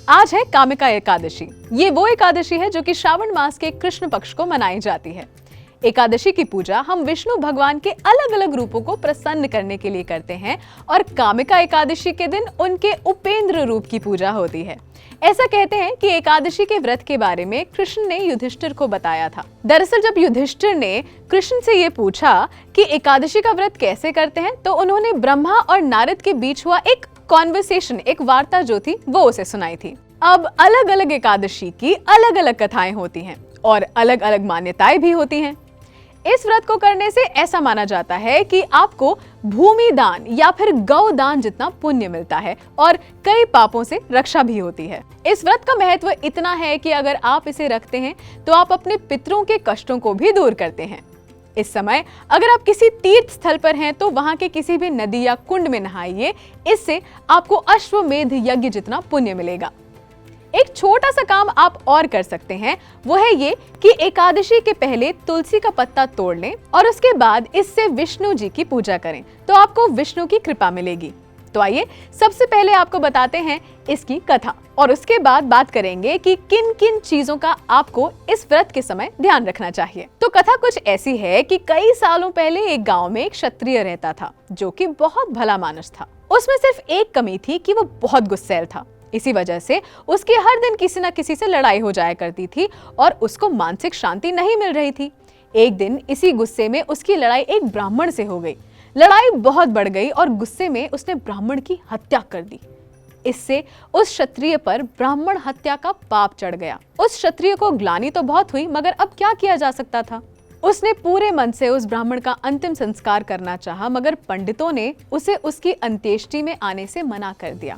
आज है कामिका एकादशी। ये वो एकादशी है जो कि श्रावण मास के कृष्ण पक्ष को मनाई जाती है। एकादशी की पूजा हम विष्णु भगवान के अलग अलग रूपों को प्रसन्न करने के लिए करते हैं और कामिका एकादशी के दिन उनके उपेंद्र रूप की पूजा होती है। ऐसा कहते हैं कि एकादशी के व्रत के बारे में कृष्ण ने युधिष्ठिर को बताया था। दरअसल जब युधिष्ठिर ने कृष्ण से ये पूछा कि एकादशी का व्रत कैसे करते हैं, तो उन्होंने ब्रह्मा और नारद के बीच हुआ एक कॉन्वर्सेशन, एक वार्ता जो थी वो उसे सुनाई थी। अब अलग अलग एकादशी की अलग अलग कथाएं होती हैं और अलग अलग मान्यताएं भी होती हैं। इस व्रत को करने से ऐसा माना जाता है कि आपको भूमि दान या फिर गौ दान जितना पुण्य मिलता है और कई पापों से रक्षा भी होती है। इस व्रत का महत्व इतना है कि अगर आप इसे रखते हैं तो आप अपने पितरों के कष्टों को भी दूर करते हैं। इस समय अगर आप किसी तीर्थ स्थल पर हैं तो वहां के किसी भी नदी या कुंड में नहाइए, इससे आपको अश्वमेध यज्ञ जितना पुण्य मिलेगा। एक छोटा सा काम आप और कर सकते हैं, वो है ये कि एकादशी के पहले तुलसी का पत्ता तोड़ लें और उसके बाद इससे विष्णु जी की पूजा करें तो आपको विष्णु की कृपा मिलेगी। तो आइए सबसे पहले आपको बताते हैं इसकी कथा और उसके बाद बात करेंगे कि किन किन चीजों का आपको इस व्रत के समय ध्यान रखना चाहिए। तो कथा कुछ ऐसी है कि कई सालों पहले एक गांव में एक क्षत्रिय रहता था जो कि बहुत भला मानुस था। उसमें सिर्फ एक कमी थी कि वो बहुत गुस्सैल था। इसी वजह से उसकी हर दिन किसी न किसी से लड़ाई हो जाया करती थी और उसको मानसिक शांति नहीं मिल रही थी। एक दिन इसी गुस्से में उसकी लड़ाई एक ब्राह्मण से हो गई। लड़ाई बहुत बढ़ गई और गुस्से में उसने ब्राह्मण की हत्या कर दी। इससे उस क्षत्रिय पर ब्राह्मण हत्या का पाप चढ़ गया। उस क्षत्रिय को ग्लानि तो बहुत हुई, मगर अब क्या किया जा सकता था। उसने पूरे मन से उस ब्राह्मण का अंतिम संस्कार करना चाहा, मगर पंडितों ने उसे उसकी अंत्येष्टि में आने से मना कर दिया।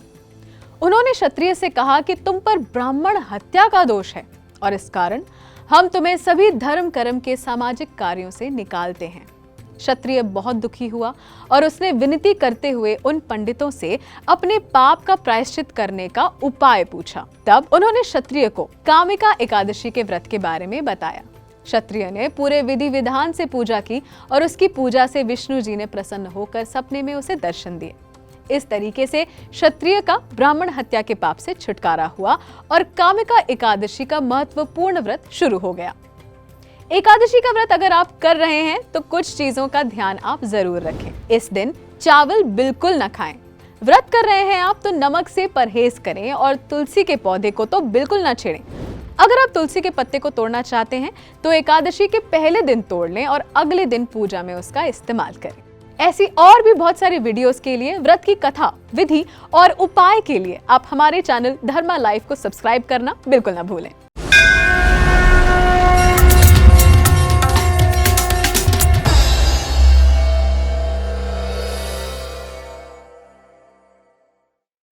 उन्होंने क्षत्रिय से कहा कि तुम पर ब्राह्मण हत्या का दोष है और इस कारण हम तुम्हें सभी धर्म कर्म के सामाजिक कार्यों से निकालते हैं। क्षत्रिय बहुत दुखी हुआ और उसने विनती करते हुए उन पंडितों से अपने पाप का प्रायश्चित करने का उपाय पूछा। तब उन्होंने क्षत्रिय को कामिका एकादशी के व्रत के बारे में बताया। क्षत्रिय ने पूरे विधि विधान से पूजा की और उसकी पूजा से विष्णु जी ने प्रसन्न होकर सपने में उसे दर्शन दिए। इस तरीके से क्षत्रिय का ब्राह्मण हत्या के पाप से छुटकारा हुआ और कामिका एकादशी का महत्वपूर्ण व्रत शुरू हो गया। एकादशी का व्रत अगर आप कर रहे हैं तो कुछ चीजों का ध्यान आप जरूर रखें। इस दिन चावल बिल्कुल न खाएं। व्रत कर रहे हैं आप तो नमक से परहेज करें और तुलसी के पौधे को तो बिल्कुल न छेड़ें। अगर आप तुलसी के पत्ते को तोड़ना चाहते हैं तो एकादशी के पहले दिन तोड़ लें और अगले दिन पूजा में उसका इस्तेमाल करें। ऐसी और भी बहुत सारी वीडियोस के लिए, व्रत की कथा, विधि और उपाय के लिए आप हमारे चैनल धर्मा लाइफ को सब्सक्राइब करना बिल्कुल ना भूलें।